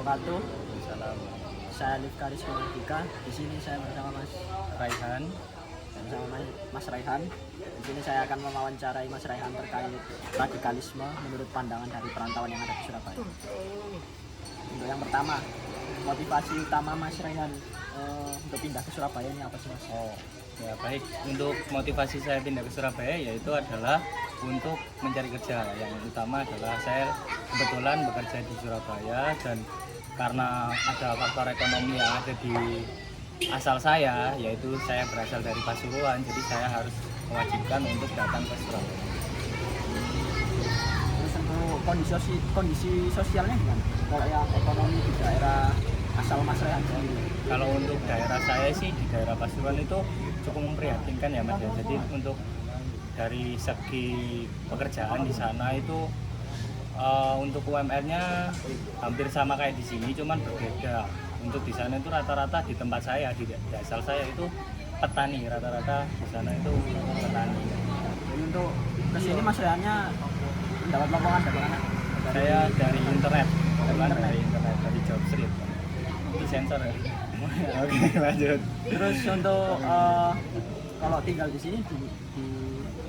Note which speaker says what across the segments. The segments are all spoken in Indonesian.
Speaker 1: wabarakatuh.
Speaker 2: Salam.
Speaker 1: Saya Livkaris Kumardika. Di sini saya bersama Mas
Speaker 2: Raihan.
Speaker 1: Mas Raihan. Di sini saya akan mewawancarai Mas Raihan terkait radikalisme menurut pandangan dari perantauan yang ada di Surabaya. Untuk yang pertama, motivasi utama Mas Raihan untuk pindah ke Surabaya ini apa sih, Mas?
Speaker 2: Oh, ya baik. Untuk motivasi saya pindah ke Surabaya yaitu adalah untuk mencari kerja. Yang utama adalah saya kebetulan bekerja di Surabaya, dan karena ada faktor ekonomi yang ada di asal saya, yaitu saya berasal dari Pasuruan, jadi saya harus mewajibkan untuk datang ke Surabaya.
Speaker 1: Terus untuk kondisi sosialnya gimana? Kalau yang ekonomi di daerah asal Mas Raihan sendiri?
Speaker 2: Kalau untuk daerah saya sih di daerah Pasuruan itu cukup memprihatinkan ya Mas ya. Jadi untuk dari segi pekerjaan di sana itu untuk UMR-nya hampir sama kayak di sini, cuman berbeda. Untuk di sana itu rata-rata di tempat saya, di asal saya itu petani, rata-rata di sana itu petani.
Speaker 1: Jadi untuk kesini Mas Raihannya mendapat lowongan dari mana?
Speaker 2: Saya dari internet, dari Jobstreet. Itu sensor ya. Oke, lanjut.
Speaker 1: Terus untuk kalau tinggal di sini di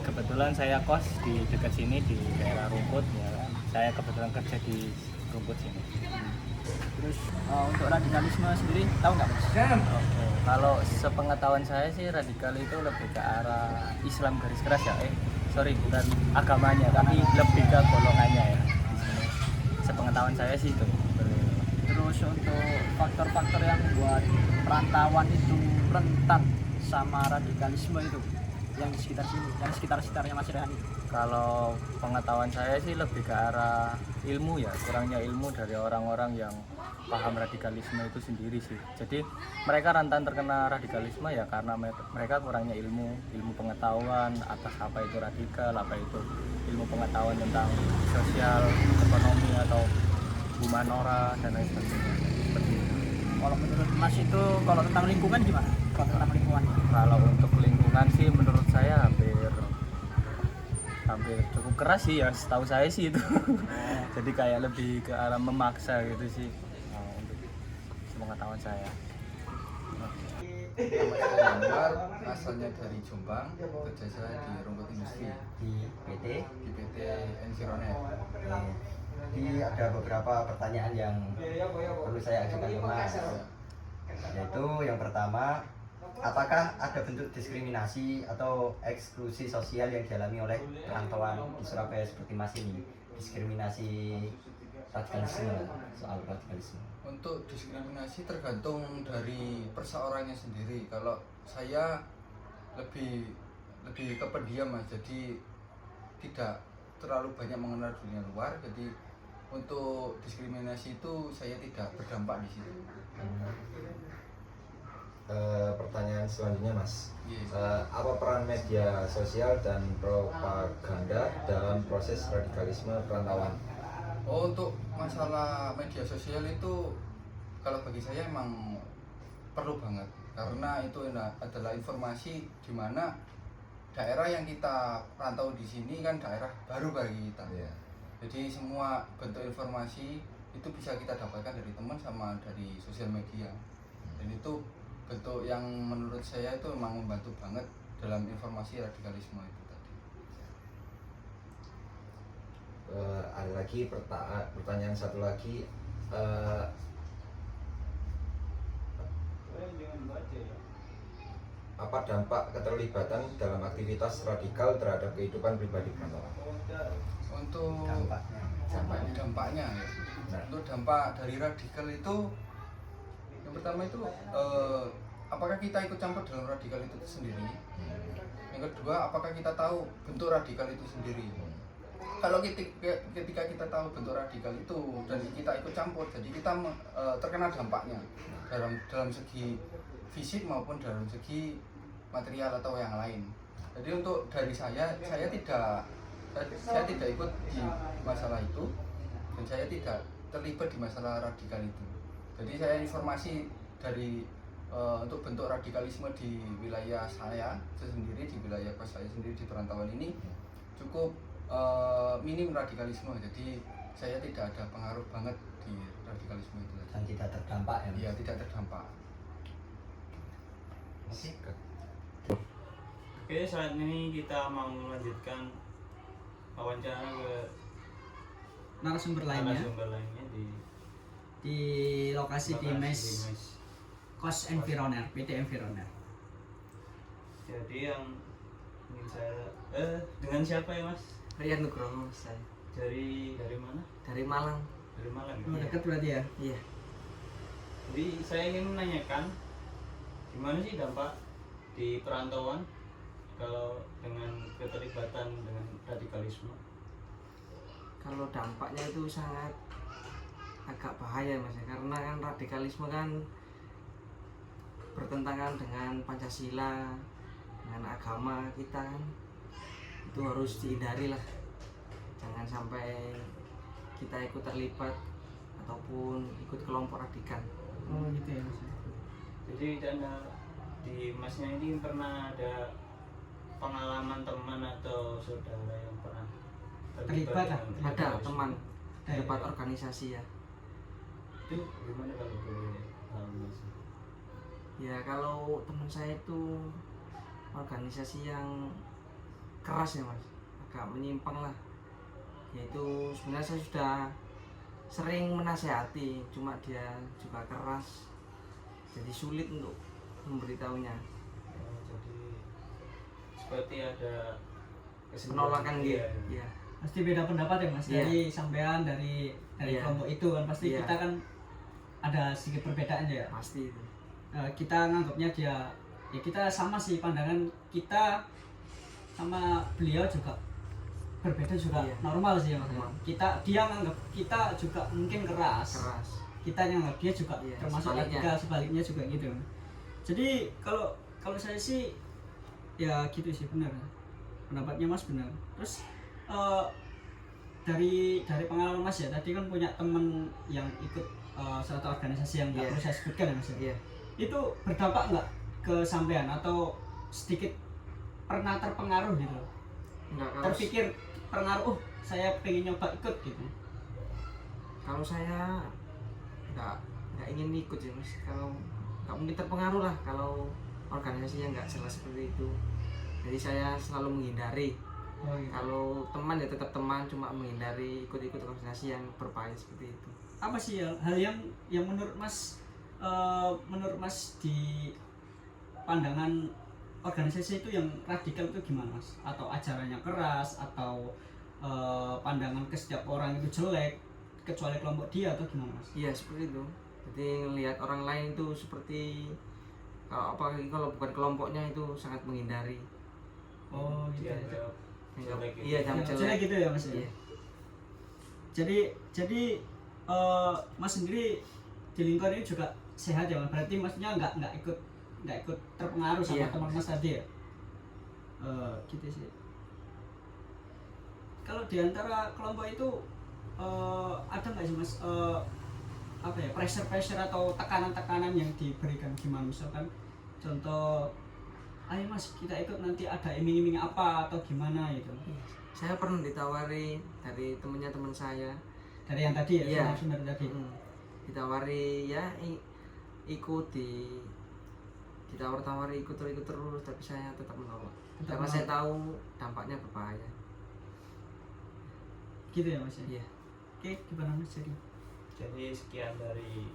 Speaker 2: Kebetulan saya kos di dekat sini di daerah Rumput ya. Saya kebetulan kerja di Rumput sini.
Speaker 1: terus untuk radikalisme sendiri tahu nggak, Mas?
Speaker 2: Oke. Kalau sepengetahuan saya sih radikal itu lebih ke arah Islam garis keras ya. Sorry, bukan agamanya, tapi lebih ke golongannya ya. Di sini. Sepengetahuan saya sih itu.
Speaker 1: Terus untuk faktor-faktor yang membuat perantauan itu rentan sama radikalisme itu yang di sekitar sini, yang sekitar-sekitarnya Mas Rehan itu.
Speaker 2: Kalau pengetahuan saya sih lebih ke arah ilmu ya, kurangnya ilmu dari orang-orang yang paham radikalisme itu sendiri sih. Jadi mereka rentan terkena radikalisme ya karena mereka kurangnya ilmu pengetahuan atas apa itu radikal, apa itu ilmu pengetahuan tentang sosial, ekonomi atau humanora dan lain sebagainya. Seperti itu.
Speaker 1: Kalau menurut Mas itu kalau tentang lingkungan gimana? Kalau tentang lingkungan?
Speaker 2: Kalau untuk lingkungan sih menurut saya hampir cukup keras sih ya, setahu saya sih itu. Jadi kayak lebih ke arah memaksa gitu sih untuk sepengetahuan saya.
Speaker 3: Gambar asalnya dari Jombang, kerja saya di Rumput Industri
Speaker 4: di PT.
Speaker 3: di PT Environet.
Speaker 4: Jadi ada beberapa pertanyaan yang perlu saya ajukan ke Mas. Yaitu yang pertama, apakah ada bentuk diskriminasi atau eksklusi sosial yang dialami oleh perantauan di Surabaya seperti Mas ini? Diskriminasi radikalisme, soal radikalisme.
Speaker 3: Untuk diskriminasi tergantung dari perseorangannya sendiri. Kalau saya lebih ke pendiam Mas, jadi tidak terlalu banyak mengenal dunia luar. Jadi untuk diskriminasi itu saya tidak berdampak di situ.
Speaker 5: Pertanyaan selanjutnya Mas,
Speaker 3: Yes.
Speaker 5: apa peran media sosial dan propaganda dalam proses radikalisme perantauan?
Speaker 3: Oh, untuk masalah media sosial itu kalau bagi saya emang perlu banget, karena itu adalah informasi di mana daerah yang kita rantau di sini kan daerah baru bagi kita.
Speaker 5: Ya.
Speaker 3: Jadi semua bentuk informasi itu bisa kita dapatkan dari teman sama dari sosial media. Dan itu bentuk yang menurut saya itu memang membantu banget dalam informasi radikalisme itu tadi.
Speaker 5: Ada lagi pertanyaan satu lagi, apa dampak keterlibatan dalam aktivitas radikal terhadap kehidupan pribadi perantauan?
Speaker 3: Untuk dampaknya ya.
Speaker 5: Nah.
Speaker 3: Untuk dampak dari radikal itu yang pertama itu apakah kita ikut campur dalam radikal itu sendiri? Yang kedua, apakah kita tahu bentuk radikal itu sendiri? Kalau ketika kita tahu bentuk radikal itu dan kita ikut campur, jadi kita terkena dampaknya dalam segi fisik maupun dalam segi material atau yang lain. Jadi untuk dari saya tidak ikut di masalah itu dan saya tidak terlibat di masalah radikal itu. Jadi saya informasi dari untuk bentuk radikalisme di wilayah saya sendiri, di wilayah kos saya sendiri di perantauan ini cukup minim radikalisme. Jadi saya tidak ada pengaruh banget di radikalisme itu tadi.
Speaker 4: Dan tidak terdampak ya Mas?
Speaker 3: Iya, tidak terdampak.
Speaker 6: Oke, saat ini kita mau melanjutkan wawancara ke
Speaker 1: narasumber lainnya
Speaker 6: narasumber lainnya
Speaker 1: di lokasi di mes
Speaker 6: mes.
Speaker 1: Kos Environer, PT Environer.
Speaker 6: Jadi yang ingin saya dengan siapa ya Mas?
Speaker 7: Rian Nugroho saya
Speaker 6: Dari mana?
Speaker 7: dari Malang.
Speaker 6: Dari Malang.
Speaker 1: Oh,
Speaker 6: Ya?
Speaker 1: dekat berarti ya?
Speaker 7: Iya.
Speaker 6: Jadi saya ingin menanyakan gimana sih dampak di perantauan kalau dengan keterlibatan dengan radikalisme?
Speaker 7: Kalau dampaknya itu sangat agak bahaya Mas ya. Karena kan radikalisme kan bertentangan dengan Pancasila, dengan agama kita kan. Itu harus dihindari lah. Jangan sampai kita ikut terlibat ataupun ikut kelompok radikal.
Speaker 1: Oh gitu ya Mas.
Speaker 6: Jadi di Masnya ini pernah ada pengalaman teman atau saudara yang pernah
Speaker 1: Terlibat lah.
Speaker 6: dengan
Speaker 7: Ada
Speaker 6: radikalisme?
Speaker 7: teman
Speaker 1: Dari-
Speaker 7: terlibat organisasi ya.
Speaker 6: Itu gimana kalau boleh tahu Mas?
Speaker 7: Ya kalau teman saya itu organisasi yang keras ya Mas, agak menyimpang lah. Yaitu sebenarnya saya sudah sering menasehati, cuma dia juga keras, jadi sulit untuk memberitahunya.
Speaker 6: Jadi seperti ada
Speaker 7: Penolakan
Speaker 6: Iya,
Speaker 7: gitu.
Speaker 6: iya.
Speaker 7: Ya,
Speaker 1: Pasti beda pendapat ya Mas,
Speaker 7: Iya.
Speaker 1: dari sampean dari
Speaker 7: Iya.
Speaker 1: kelompok itu kan pasti
Speaker 7: Iya.
Speaker 1: kita kan ada sedikit perbedaan ya.
Speaker 7: pasti itu.
Speaker 1: Kita nganggapnya dia ya kita sama sih, pandangan kita sama beliau juga berbeda juga,
Speaker 7: Iya.
Speaker 1: normal sih ya Mas.
Speaker 7: Normal.
Speaker 1: Dia nganggap kita juga mungkin keras.
Speaker 7: Keras.
Speaker 1: Kita nganggap dia juga
Speaker 7: Iya,
Speaker 1: termasuk
Speaker 7: sebaliknya.
Speaker 1: radikal, sebaliknya juga gitu. Jadi kalau saya sih ya gitu sih, benar pendapatnya Mas, benar. Terus dari pengalaman Mas ya, tadi kan punya temen yang ikut suatu organisasi yang nggak
Speaker 7: Iya.
Speaker 1: perlu saya sebutkan ya Mas ya.
Speaker 7: Iya.
Speaker 1: Itu berdampak nggak ke sampean atau sedikit pernah terpengaruh gitu,
Speaker 7: Enggak,
Speaker 1: terpikir pengaruh, saya pengen nyoba ikut gitu?
Speaker 7: kalau saya nggak ingin ikut sih Mas. Kalau nggak mungkin terpengaruh lah kalau organisasinya nggak jelas seperti itu. Jadi saya selalu menghindari.
Speaker 1: Oh, gitu.
Speaker 7: Kalau teman ya tetap teman, cuma menghindari ikut-ikut organisasi yang berbahaya seperti itu.
Speaker 1: Apa sih hal yang menurut Mas di pandangan organisasi itu yang radikal itu gimana Mas? Atau ajarannya keras, atau pandangan ke setiap orang itu jelek kecuali kelompok dia, atau gimana Mas?
Speaker 7: Iya seperti itu. Jadi ngelihat orang lain itu seperti apalagi kalau bukan kelompoknya itu sangat menghindari.
Speaker 1: Oh gitu ya.
Speaker 6: Dianggap jelek gitu.
Speaker 7: Iya, jangan
Speaker 1: Ya,
Speaker 7: jelek.
Speaker 1: jelek gitu ya Mas ya?
Speaker 7: Iya.
Speaker 1: Jadi Mas sendiri di lingkungan ini juga sehat ya Mas? Berarti maksudnya nggak ikut terpengaruh sama
Speaker 7: Iya.
Speaker 1: teman Mas tadi ya? Gitu sih. Kalau di antara kelompok itu ada nggak sih Mas apa ya, pressure atau tekanan yang diberikan gimana, misalkan contoh, ayo Mas kita ikut nanti ada iming-iming apa atau gimana gitu,
Speaker 7: Saya pernah ditawari dari teman saya.
Speaker 1: dari yang tadi ya,
Speaker 7: Iya.
Speaker 1: sumber tadi.
Speaker 7: Ditawari ya ikut ditawar-tawari ikut terus, tapi saya tetap menolak.
Speaker 1: Tetap
Speaker 7: Karena saya
Speaker 1: menolak.
Speaker 7: tahu dampaknya berbahaya.
Speaker 1: Gitu ya Mas ya?
Speaker 7: Iya.
Speaker 1: Oke, gimana Mas jadi?
Speaker 6: Jadi sekian dari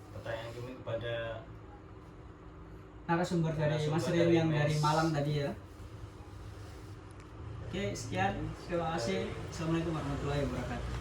Speaker 6: pertanyaan kami kepada
Speaker 1: Narasumber dari
Speaker 6: Narasumber
Speaker 1: Mas Rin
Speaker 6: dari
Speaker 1: yang
Speaker 6: Mas.
Speaker 1: dari Malang tadi ya. Oke, sekian. Terima kasih. Assalamualaikum warahmatullahi wabarakatuh.